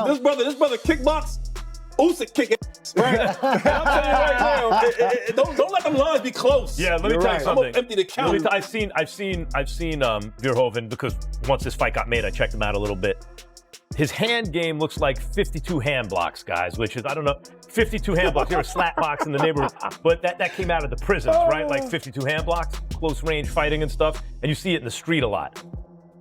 This brother kickbox. Usyk kick ass, right? I'm telling you right now, don't let them lines be close. Yeah, let me tell you something. I'm gonna empty the count. I've seen Verhoeven, because once this fight got made, I checked him out a little bit. His hand game looks like 52 hand blocks, guys, which is, I don't know, 52 hand blocks. You're a slap box in the neighborhood, but that came out of the prisons, right? Like 52 hand blocks, close range fighting and stuff, and you see it in the street a lot.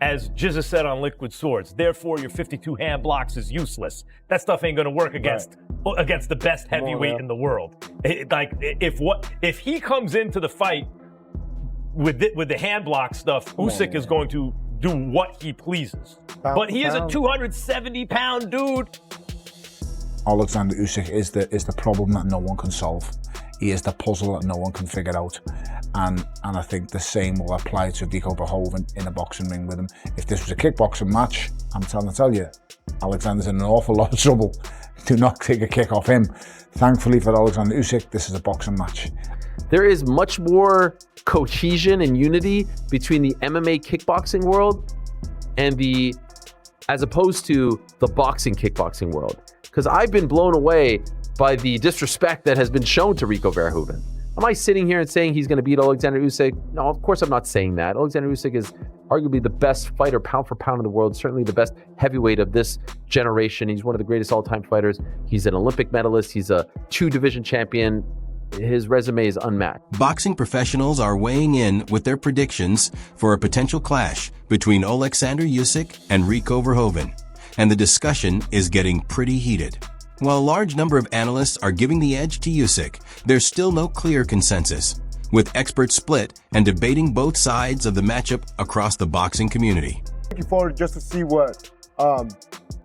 As Jizza said on Liquid Swords, therefore your 52 hand blocks is useless. That stuff ain't gonna work against the best heavyweight in the world. If he comes into the fight with the hand block stuff, Usyk is going to do what he pleases. But he is a 270-pound dude. Oleksandr Usyk is the problem that no one can solve. He is the puzzle that no one can figure out. And I think the same will apply to Rico Verhoeven in a boxing ring with him. If this was a kickboxing match, I'm trying to tell you, Alexander's in an awful lot of trouble. Do not take a kick off him. Thankfully for Oleksandr Usyk, this is a boxing match. There is much more cohesion and unity between the MMA kickboxing world and as opposed to the boxing kickboxing world. Because I've been blown away by the disrespect that has been shown to Rico Verhoeven. Am I sitting here and saying he's going to beat Oleksandr Usyk? No, of course I'm not saying that. Oleksandr Usyk is arguably the best fighter pound for pound in the world, certainly the best heavyweight of this generation. He's one of the greatest all-time fighters. He's an Olympic medalist. He's a 2-division champion. His resume is unmatched. Boxing professionals are weighing in with their predictions for a potential clash between Oleksandr Usyk and Rico Verhoeven, and the discussion is getting pretty heated. While a large number of analysts are giving the edge to Usyk, there's still no clear consensus, with experts split and debating both sides of the matchup across the boxing community. Looking forward just to see what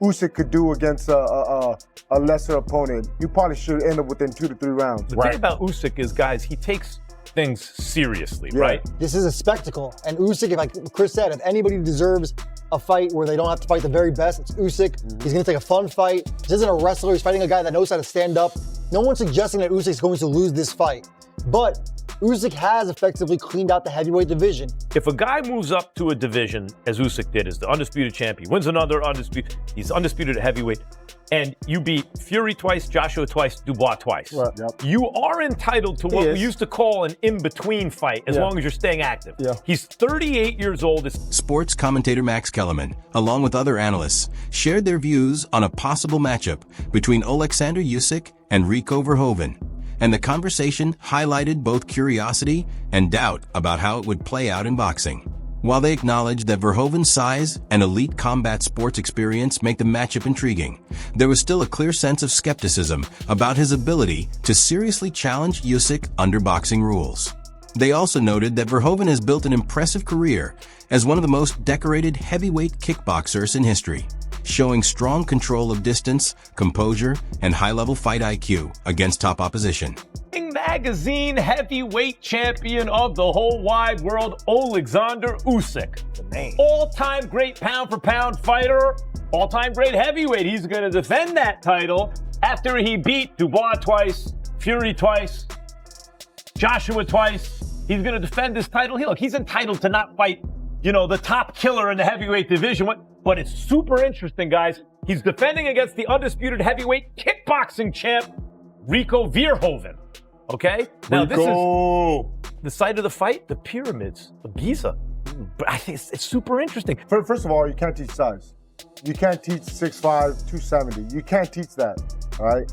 Usyk could do against a lesser opponent. You probably should end up within 2 to 3 rounds. The thing about Usyk is, guys, he takes things seriously, right? This is a spectacle. And Usyk, like Chris said, if anybody deserves a fight where they don't have to fight the very best, it's Usyk. He's going to take a fun fight. This isn't a wrestler. He's fighting a guy that knows how to stand up. No one's suggesting that Usyk's going to lose this fight. But Usyk has effectively cleaned out the heavyweight division. If a guy moves up to a division, as Usyk did, as the undisputed champion, wins another undisputed, he's undisputed at heavyweight, and you beat Fury twice, Joshua twice, Dubois twice. Right, yep. You are entitled to what we used to call an in-between fight, as long as you're staying active. Yeah. He's 38 years old. Sports commentator Max Kellerman, along with other analysts, shared their views on a possible matchup between Oleksandr Usyk and Rico Verhoeven. And the conversation highlighted both curiosity and doubt about how it would play out in boxing. While they acknowledged that Verhoeven's size and elite combat sports experience make the matchup intriguing, there was still a clear sense of skepticism about his ability to seriously challenge Usyk under boxing rules. They also noted that Verhoeven has built an impressive career as one of the most decorated heavyweight kickboxers in history, showing strong control of distance, composure, and high-level fight IQ against top opposition. Magazine heavyweight champion of the whole wide world, Oleksandr Usyk. The name. All-time great pound-for-pound fighter, all-time great heavyweight. He's going to defend that title after he beat Dubois twice, Fury twice, Joshua twice. He's going to defend this title. He's entitled to not fight, the top killer in the heavyweight division. But it's super interesting, guys. He's defending against the undisputed heavyweight kickboxing champ, Rico Verhoeven. Okay? Now, this is the site of the fight, the pyramids of Giza. But I think it's super interesting. First of all, you can't teach size. You can't teach 6'5", 270. You can't teach that, all right?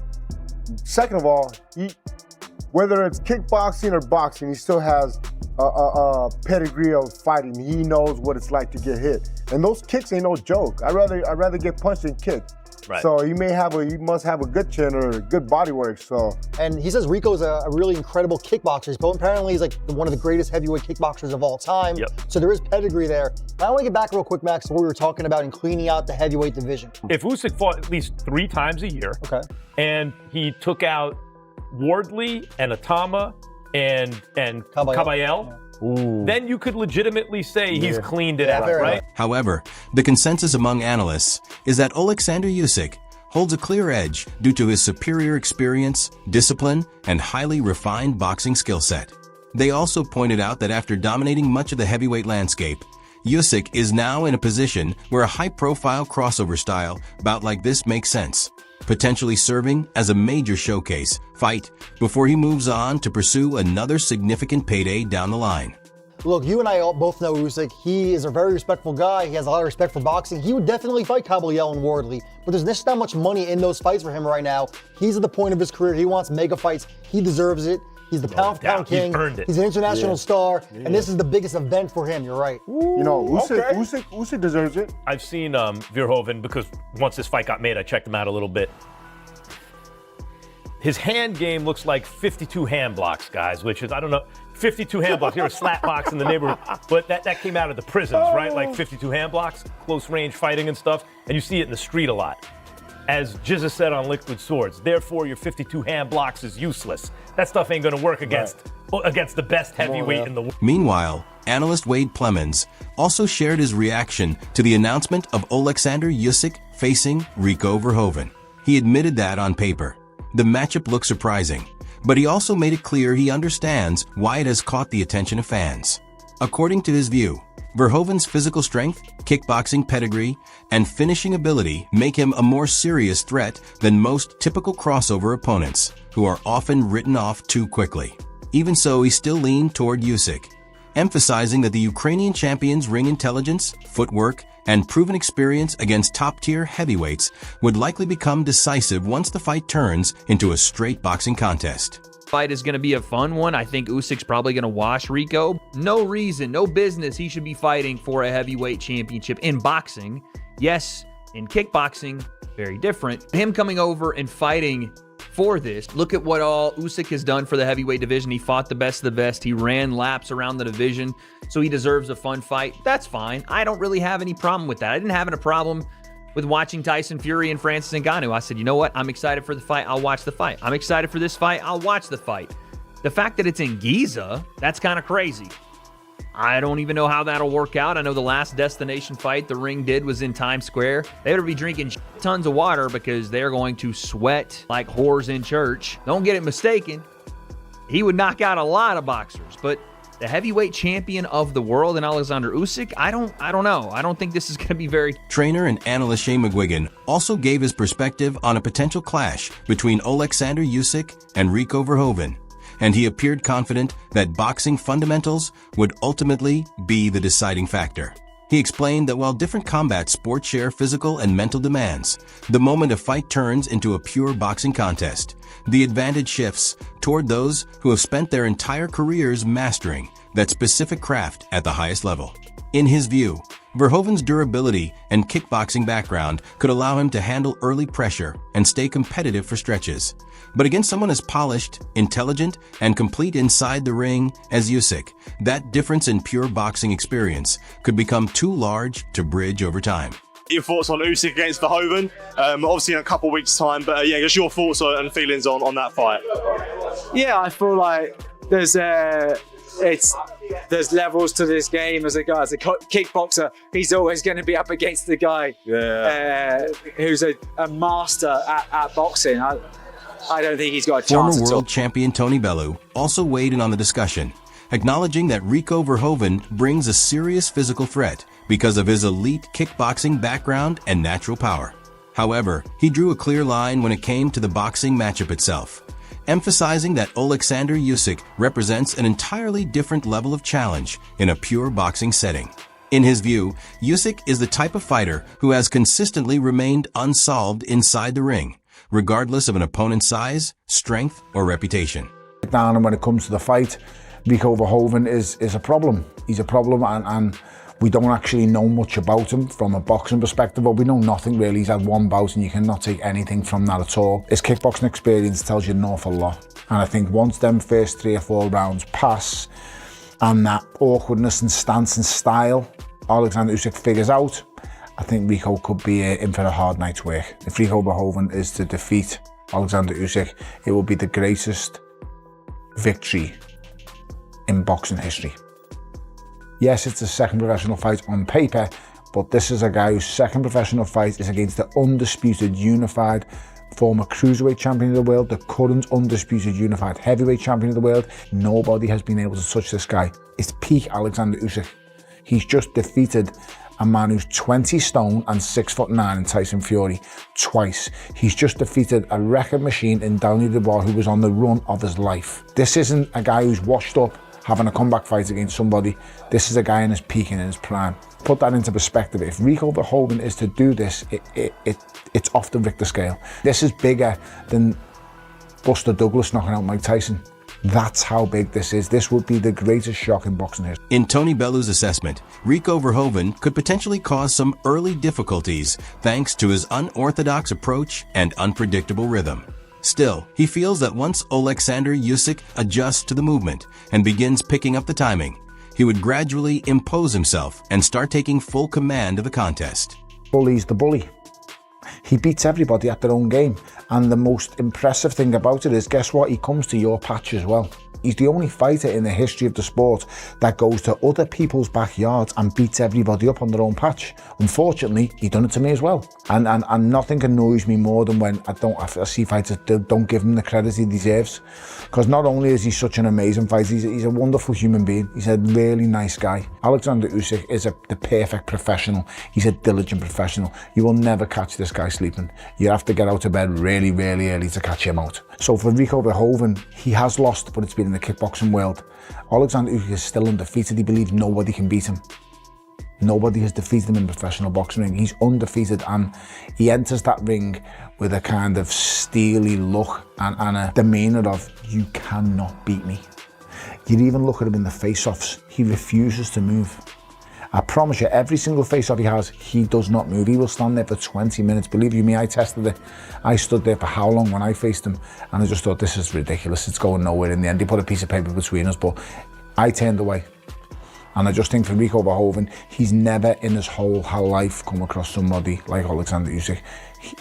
Second of all, whether it's kickboxing or boxing, he still has a pedigree of fighting. He knows what it's like to get hit. And those kicks ain't no joke. I'd rather get punched than kicked. Right. So he must have a good chin or good body work. So, and he says Rico's a really incredible kickboxer. But apparently he's like one of the greatest heavyweight kickboxers of all time. Yep. So there is pedigree there. But I want to get back real quick, Max, to what we were talking about in cleaning out the heavyweight division. If Usyk fought at least 3 times a year, and he took out Wardley and Atama and Caballel, then you could legitimately say he's cleaned it out, right? However, the consensus among analysts is that Oleksandr Usyk holds a clear edge due to his superior experience, discipline, and highly refined boxing skill set. They also pointed out that after dominating much of the heavyweight landscape, Usyk is now in a position where a high-profile crossover style bout like this makes sense, potentially serving as a major showcase fight before he moves on to pursue another significant payday down the line. Look, you and I both know Usyk. He is a very respectful guy. He has a lot of respect for boxing. He would definitely fight Caballero and Wardley, but there's just not much money in those fights for him right now. He's at the point of his career. He wants mega fights. He deserves it. He's the pound-for-pound king. He's earned it. He's an international star, and this is the biggest event for him. You're right. You know, Usyk deserves it. I've seen Verhoeven, because once this fight got made, I checked him out a little bit. His hand game looks like 52 hand blocks, guys, which is, I don't know, 52 hand blocks. You're a slap box in the neighborhood, but that came out of the prisons, right? Like 52 hand blocks, close range fighting and stuff, and you see it in the street a lot. As Jizza said on Liquid Swords, therefore your 52 hand blocks is useless. That stuff ain't gonna work against the best heavyweight in the world. Meanwhile, analyst Wade Plemons also shared his reaction to the announcement of Oleksandr Usyk facing Rico Verhoeven. He admitted that on paper the matchup looked surprising, but he also made it clear he understands why it has caught the attention of fans. According to his view, Verhoeven's physical strength, kickboxing pedigree, and finishing ability make him a more serious threat than most typical crossover opponents, who are often written off too quickly. Even so, he still leaned toward Usyk, emphasizing that the Ukrainian champion's ring intelligence, footwork, and proven experience against top-tier heavyweights would likely become decisive once the fight turns into a straight boxing contest. Fight is going to be a fun one. I think Usyk's probably going to wash Rico. No reason, no business he should be fighting for a heavyweight championship in boxing. Yes, in kickboxing, very different. Him coming over and fighting for this, look at what all Usyk has done for the heavyweight division. He fought the best of the best. He ran laps around the division, so he deserves a fun fight. That's fine. I don't really have any problem with that. I didn't have a problem with watching Tyson Fury and Francis Ngannou. I said, you know what? I'm excited for the fight. I'll watch the fight. I'm excited for this fight. I'll watch the fight. The fact that it's in Giza, that's kind of crazy. I don't even know how that'll work out. I know the last destination fight the Ring did was in Times Square. They better be drinking tons of water because they're going to sweat like whores in church. Don't get it mistaken. He would knock out a lot of boxers, but the heavyweight champion of the world in Oleksandr Usyk, I don't know. I don't think this is going to be very... Trainer and analyst Shane McGuigan also gave his perspective on a potential clash between Oleksandr Usyk and Rico Verhoeven, and he appeared confident that boxing fundamentals would ultimately be the deciding factor. He explained that while different combat sports share physical and mental demands, the moment a fight turns into a pure boxing contest, the advantage shifts toward those who have spent their entire careers mastering that specific craft at the highest level. In his view, Verhoeven's durability and kickboxing background could allow him to handle early pressure and stay competitive for stretches. But against someone as polished, intelligent, and complete inside the ring as Usyk, that difference in pure boxing experience could become too large to bridge over time. Your thoughts on Usyk against Verhoeven? Obviously in a couple of weeks' time, but yeah, just your thoughts and feelings on that fight. Yeah, I feel like there's levels to this game. As a kickboxer, he's always going to be up against the guy who's a master at boxing. I don't think he's got a chance. Former world champion Tony Bellew also weighed in on the discussion, acknowledging that Rico Verhoeven brings a serious physical threat because of his elite kickboxing background and natural power. However, he drew a clear line when it came to the boxing matchup itself, emphasizing that Oleksandr Usyk represents an entirely different level of challenge in a pure boxing setting. In his view, Usyk is the type of fighter who has consistently remained unsolved inside the ring, regardless of an opponent's size, strength, or reputation. Down, and when it comes to the fight, Rico Verhoeven is a problem. He's a problem, and we don't actually know much about him from a boxing perspective, but we know nothing really. He's had one bout and you cannot take anything from that at all. His kickboxing experience tells you an awful lot. And I think once them first 3 or 4 rounds pass and that awkwardness and stance and style Oleksandr Usyk figures out, I think Rico could be in for a hard night's work. If Rico Verhoeven is to defeat Oleksandr Usyk, it will be the greatest victory in boxing history. Yes, it's a second professional fight on paper, but this is a guy whose second professional fight is against the undisputed unified former cruiserweight champion of the world, the current undisputed unified heavyweight champion of the world. Nobody has been able to touch this guy. It's peak Oleksandr Usyk. He's just defeated a man who's 20 stone and 6'9" in Tyson Fury twice. He's just defeated a record machine in Downey Dubois who was on the run of his life. This isn't a guy who's washed up having a comeback fight against somebody. This is a guy in his peak and in his prime. Put that into perspective. If Rico Verhoeven is to do this, it's off the Richter scale. This is bigger than Buster Douglas knocking out Mike Tyson. That's how big this is. This would be the greatest shock in boxing history. In Tony Bellu's assessment, Rico Verhoeven could potentially cause some early difficulties thanks to his unorthodox approach and unpredictable rhythm. Still, he feels that once Oleksandr Usyk adjusts to the movement and begins picking up the timing, he would gradually impose himself and start taking full command of the contest. Bully's the bully. He beats everybody at their own game. And the most impressive thing about it is, guess what? He comes to your patch as well. He's the only fighter in the history of the sport that goes to other people's backyards and beats everybody up on their own patch. Unfortunately, he done it to me as well. And nothing annoys me more than when I see fighters don't give him the credit he deserves. Because not only is he such an amazing fighter, he's a wonderful human being. He's a really nice guy. Oleksandr Usyk is the perfect professional. He's a diligent professional. You will never catch this guy sleeping. You have to get out of bed really, really early to catch him out. So for Rico Verhoeven, he has lost, but it's been in the kickboxing world. Oleksandr Usyk is still undefeated. He believes nobody can beat him. Nobody has defeated him in professional boxing ring. He's undefeated, and he enters that ring with a kind of steely look and a demeanour of, you cannot beat me. You even look at him in the face-offs. He refuses to move. I promise you, every single face-off he has, he does not move. He will stand there for 20 minutes. Believe you me, I tested it. I stood there for how long when I faced him, and I just thought, this is ridiculous. It's going nowhere in the end. He put a piece of paper between us, but I turned away. And I just think for Rico Verhoeven, he's never in his whole life come across somebody like Oleksandr Usyk.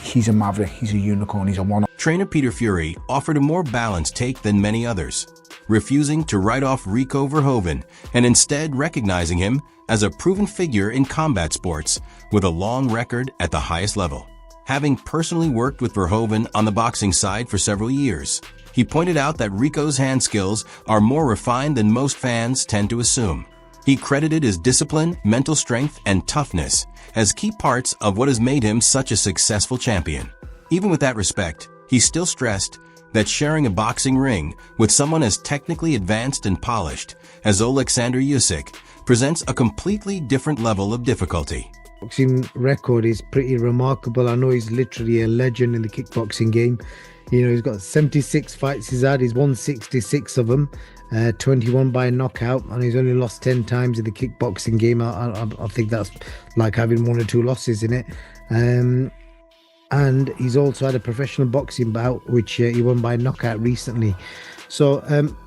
He's a maverick, he's a unicorn, he's a one. Trainer Peter Fury offered a more balanced take than many others, refusing to write off Rico Verhoeven and instead recognizing him as a proven figure in combat sports with a long record at the highest level. Having personally worked with Verhoeven on the boxing side for several years, he pointed out that Rico's hand skills are more refined than most fans tend to assume. He credited his discipline, mental strength, and toughness as key parts of what has made him such a successful champion. Even with that respect, he still stressed that sharing a boxing ring with someone as technically advanced and polished as Oleksandr Usyk presents a completely different level of difficulty. Boxing record is pretty remarkable. I know he's literally a legend in the kickboxing game. You know, he's got 76 fights he's had. He's won 66 of them, 21 by knockout, and he's only lost 10 times in the kickboxing game. I think that's like having 1 or 2 losses in it. And he's also had a professional boxing bout, which he won by knockout recently. So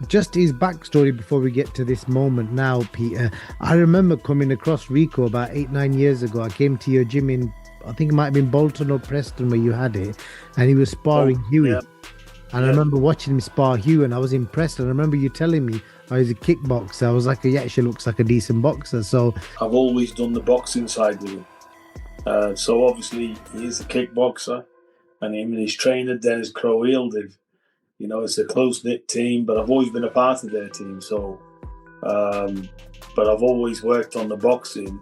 just his backstory before we get to this moment now, Peter. I remember coming across Rico about 8-9 years ago. I came to your gym in, I think it might have been Bolton or Preston where you had it, and he was sparring Huey. Yeah. And I remember watching him spar Hugh, and I was impressed. And I remember you telling me, oh, he's a kickboxer. I was like, he actually looks like a decent boxer. So I've always done the boxing side with him. So obviously he's a kickboxer, and him and his trainer Dennis Crowe, you know, it's a close-knit team, but I've always been a part of their team. So, but I've always worked on the boxing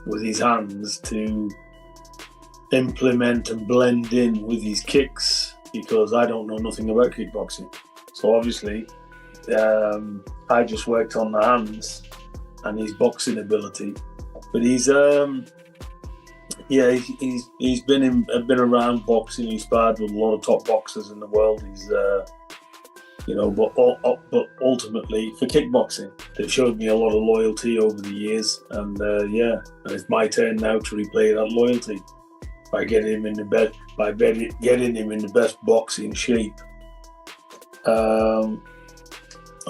with his hands to implement and blend in with his kicks, because I don't know nothing about kickboxing. So obviously, I just worked on the hands and his boxing ability. But he's been around boxing. He's sparred with a lot of top boxers in the world. He's but ultimately for kickboxing, they've showed me a lot of loyalty over the years, and and it's my turn now to replay that loyalty by getting him in the best boxing shape of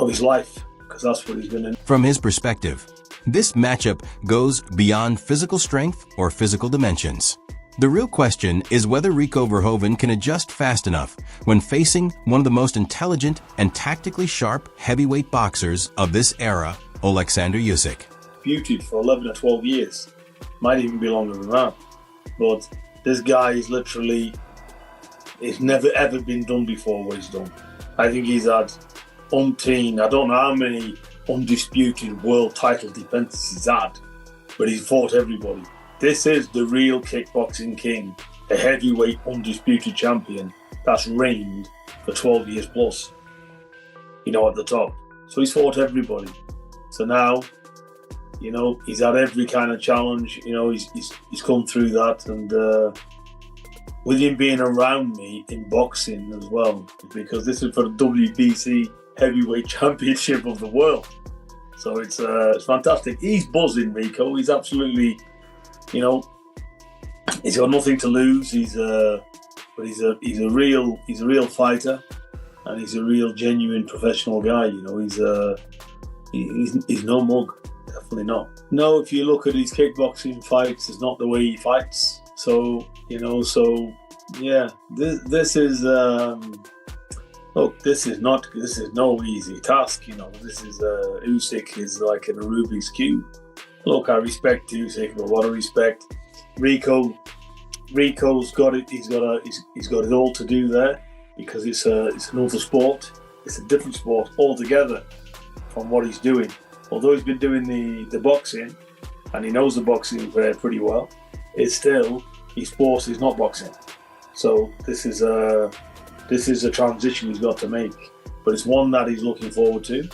his life, because that's what he's been in. From his perspective, this matchup goes beyond physical strength or physical dimensions. The real question is whether Rico Verhoeven can adjust fast enough when facing one of the most intelligent and tactically sharp heavyweight boxers of this era, Oleksandr Usyk. Disputed for 11 or 12 years. Might even be longer than that. But this guy is literally, it's never ever been done before what he's done. I think he's had umpteen, I don't know how many undisputed world title defenses he's had. but he's fought everybody. This is the real kickboxing king, a heavyweight undisputed champion that's reigned for 12 years plus, you know, at the top. So he's fought everybody. So now, you know, he's had every kind of challenge, you know, he's come through that. And with him being around me in boxing as well, because this is for the WBC heavyweight championship of the world. So it's fantastic. He's buzzing, Rico. He's absolutely, you know, he's got nothing to lose. He's a real fighter, and he's a real genuine professional guy. You know, he's no mug, definitely not. No, if you look at his kickboxing fights, it's not the way he fights. So you know, yeah, this is. Look, this is no easy task, you know. This is Usyk is like in a Rubik's cube. Look, I respect Usyk, but what I respect, Rico's got it. He's got it all to do there, because it's another sport. It's a different sport altogether from what he's doing. Although he's been doing the boxing, and he knows the boxing pretty well, it's still his sport is not boxing. So this is a transition he's got to make, but it's one that he's looking forward to,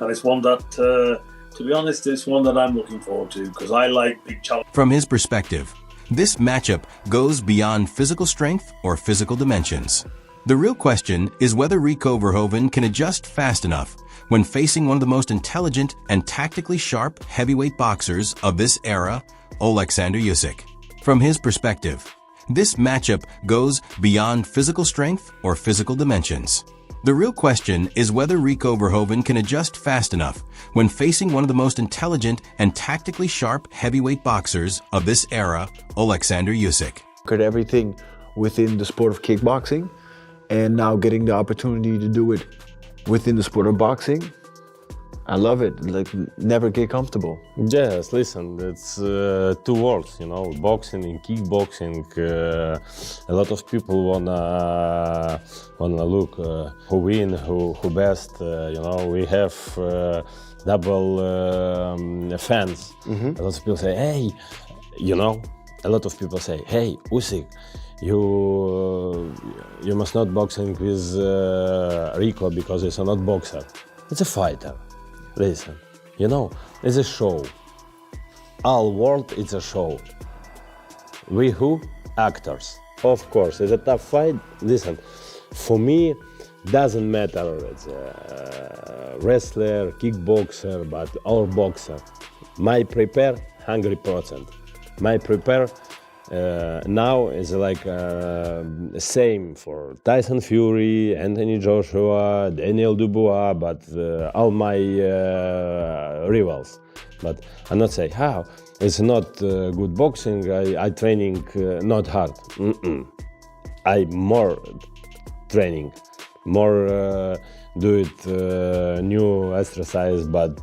and it's one that, to be honest, it's one that I'm looking forward to, because I like big challenges. From his perspective, this matchup goes beyond physical strength or physical dimensions. The real question is whether Rico Verhoeven can adjust fast enough when facing one of the most intelligent and tactically sharp heavyweight boxers of this era, Oleksandr Usyk. From his perspective, this matchup goes beyond physical strength or physical dimensions. The real question is whether Rico Verhoeven can adjust fast enough when facing one of the most intelligent and tactically sharp heavyweight boxers of this era, Oleksandr Usyk. At everything within the sport of kickboxing, and now getting the opportunity to do it within the sport of boxing, I love it. Like, never get comfortable. Yes, listen, it's two worlds, you know, boxing and kickboxing. A lot of people wanna look who win, who best. You know, we have double fans. Mm-hmm. A lot of people say, hey, you know, a lot of people say, hey, Usyk, you must not boxing with Rico because he's not boxer. It's a fighter. Listen, you know, it's a show. All world, it's a show. We who? Actors. Of course, it's a tough fight. Listen, for me, doesn't matter it's a wrestler, kickboxer, but or boxer. My prepare 100%. My prepare now is like same for Tyson Fury, Anthony Joshua, Daniel Dubois, but all my rivals. But I'm not say how it's not good boxing. I training not hard. I more training, more do it new exercise, but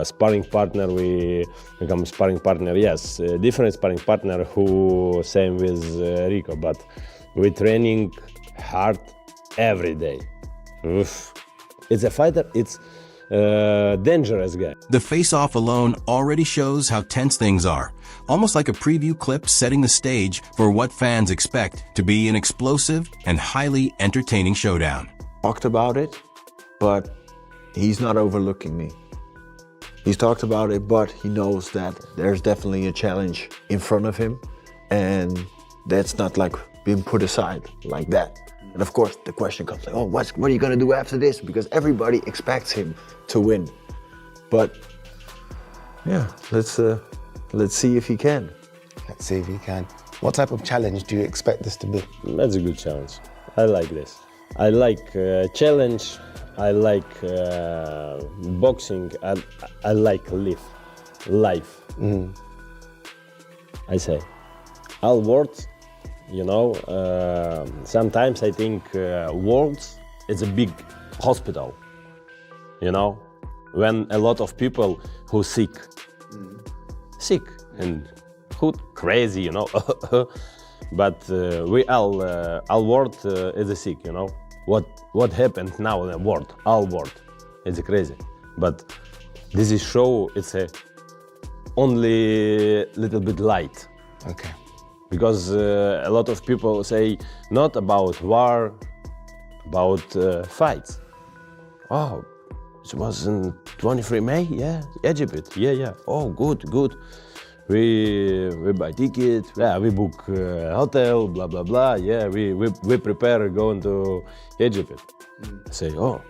sparring partner, we become sparring partner, yes, different sparring partner who same with Rico, but we training hard every day. Oof. It's a fighter, it's dangerous guy. The face-off alone already shows how tense things are, almost like a preview clip setting the stage for what fans expect to be an explosive and highly entertaining showdown. Talked about it, but he's not overlooking me. He's talked about it, but he knows that there's definitely a challenge in front of him, and that's not like being put aside like that. And of course, the question comes like, oh, what are you gonna do after this? Because everybody expects him to win. But yeah, let's see if he can. Let's see if he can. What type of challenge do you expect this to be? That's a good challenge. I like this. I like challenge, I like boxing, I like life. I say, all words, you know, sometimes I think words is a big hospital, you know, when a lot of people who sick and who crazy, you know, but we all world is a sick, you know. What happened now in the world, all world, it's crazy. But this is show, it's a only little bit light. Okay. Because a lot of people say not about war, about fights. Oh, it was in 23 May, yeah, Egypt, yeah. Oh, good. We buy ticket, yeah, we book hotel, blah blah blah. Yeah, we prepare going to Egypt. Say, oh,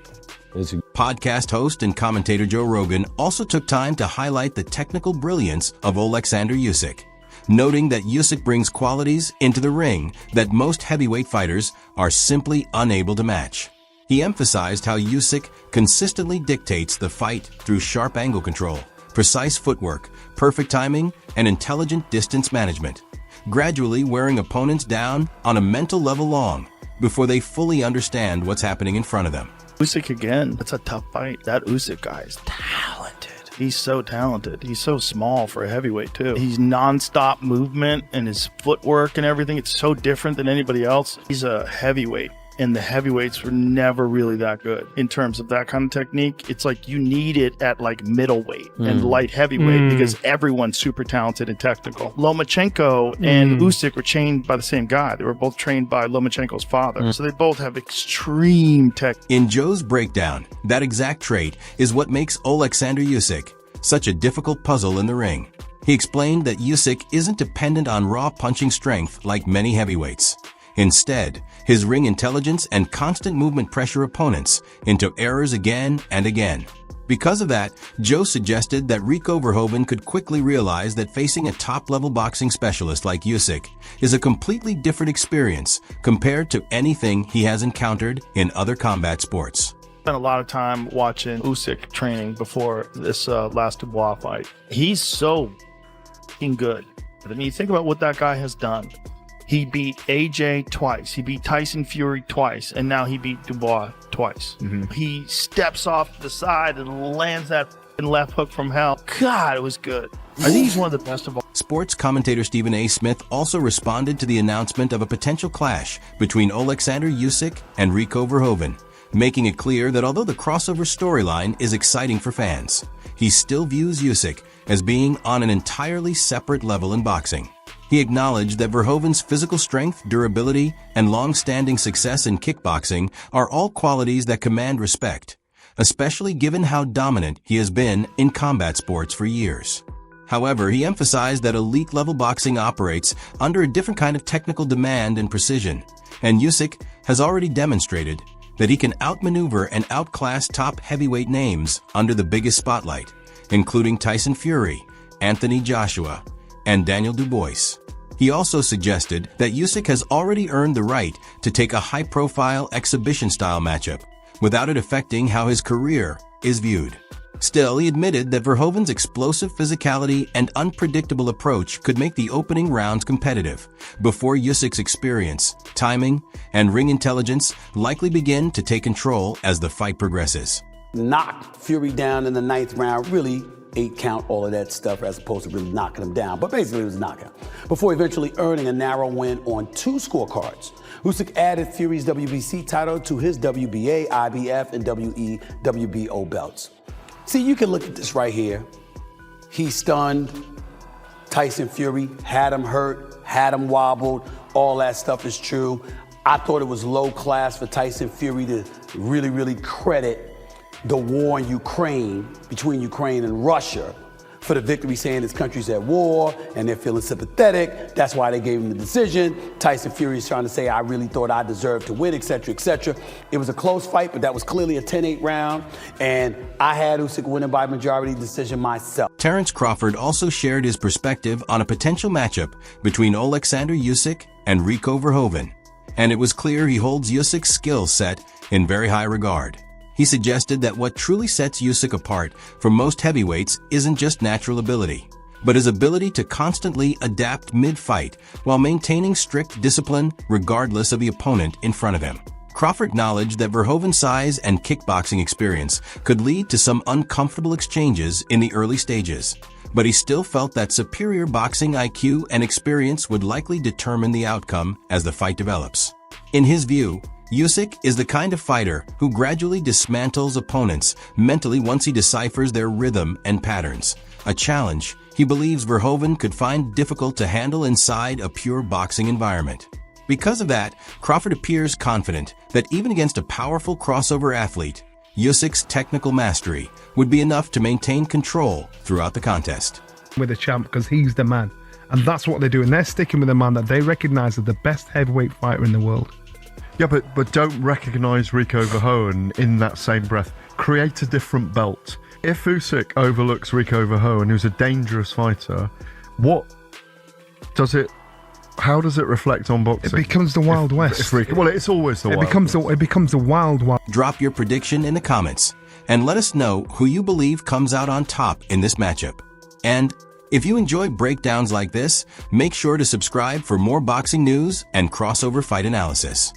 it's a Podcast host and commentator Joe Rogan also took time to highlight the technical brilliance of Oleksandr Usyk, noting that Usyk brings qualities into the ring that most heavyweight fighters are simply unable to match. He emphasized how Usyk consistently dictates the fight through sharp angle control, precise footwork, perfect timing, and intelligent distance management, gradually wearing opponents down on a mental level long before they fully understand what's happening in front of them. Usyk again, that's a tough fight. That Usyk guy is talented. He's so talented. He's so small for a heavyweight too. He's non-stop movement and his footwork and everything. It's so different than anybody else. He's a heavyweight. And the heavyweights were never really that good in terms of that kind of technique. It's like you need it at like middleweight and light heavyweight because everyone's super talented and technical. Lomachenko and Usyk were trained by the same guy. They were both trained by Lomachenko's father. So they both have extreme tech. In Joe's breakdown, that exact trait is what makes Oleksandr Usyk such a difficult puzzle in the ring. He explained that Usyk isn't dependent on raw punching strength like many heavyweights. Instead, his ring intelligence and constant movement pressure opponents into errors again and again. Because of that, Joe suggested that Rico Verhoeven could quickly realize that facing a top-level boxing specialist like Usyk is a completely different experience compared to anything he has encountered in other combat sports. Spent a lot of time watching Usyk training before this last Dubois fight. He's so f***ing good. I mean, you think about what that guy has done. He beat AJ twice. He beat Tyson Fury twice. And now he beat Dubois twice. He steps off the side and lands that left hook from hell. God, it was good. I think he's one of the best of all. Sports commentator Stephen A. Smith also responded to the announcement of a potential clash between Oleksandr Usyk and Rico Verhoeven, making it clear that although the crossover storyline is exciting for fans, he still views Usyk as being on an entirely separate level in boxing. He acknowledged that Verhoeven's physical strength, durability, and long-standing success in kickboxing are all qualities that command respect, especially given how dominant he has been in combat sports for years. However, he emphasized that elite-level boxing operates under a different kind of technical demand and precision, and Usyk has already demonstrated that he can outmaneuver and outclass top heavyweight names under the biggest spotlight, including Tyson Fury, Anthony Joshua, and Daniel Dubois. He also suggested that Usyk has already earned the right to take a high-profile exhibition-style matchup without it affecting how his career is viewed. Still, he admitted that Verhoeven's explosive physicality and unpredictable approach could make the opening rounds competitive before Usyk's experience, timing, and ring intelligence likely begin to take control as the fight progresses. Knocked Fury down in the 9th round, really 8 count, all of that stuff, as opposed to really knocking him down. But basically it was a knockout. Before eventually earning a narrow win on 2 scorecards. Usyk added Fury's WBC title to his WBA, IBF, and WBO belts. See, you can look at this right here. He stunned Tyson Fury, had him hurt, had him wobbled. All that stuff is true. I thought it was low class for Tyson Fury to really credit the war in Ukraine, between Ukraine and Russia, for the victory, saying his country's at war and they're feeling sympathetic. That's why they gave him the decision. Tyson Fury is trying to say, I really thought I deserved to win, etc., etc. It was a close fight, but that was clearly a 10-8 round, and I had Usyk winning by majority decision myself. Terence Crawford also shared his perspective on a potential matchup between Oleksandr Usyk and Rico Verhoeven, and it was clear he holds Usyk's skill set in very high regard. He suggested that what truly sets Usyk apart from most heavyweights isn't just natural ability, but his ability to constantly adapt mid-fight while maintaining strict discipline regardless of the opponent in front of him. Crawford acknowledged that Verhoeven's size and kickboxing experience could lead to some uncomfortable exchanges in the early stages, but he still felt that superior boxing IQ and experience would likely determine the outcome as the fight develops. In his view, Usyk is the kind of fighter who gradually dismantles opponents mentally once he deciphers their rhythm and patterns, a challenge he believes Verhoeven could find difficult to handle inside a pure boxing environment. Because of that, Crawford appears confident that even against a powerful crossover athlete, Usyk's technical mastery would be enough to maintain control throughout the contest. With the champ, because he's the man. And that's what they're doing. They're sticking with the man that they recognize as the best heavyweight fighter in the world. Yeah, but don't recognize Rico Verhoeven in that same breath. Create a different belt. If Usyk overlooks Rico Verhoeven, who's a dangerous fighter, how does it reflect on boxing? It becomes the Wild West. Well, it's always the Wild West. It becomes the Wild West. Drop your prediction in the comments and let us know who you believe comes out on top in this matchup. And if you enjoy breakdowns like this, make sure to subscribe for more boxing news and crossover fight analysis.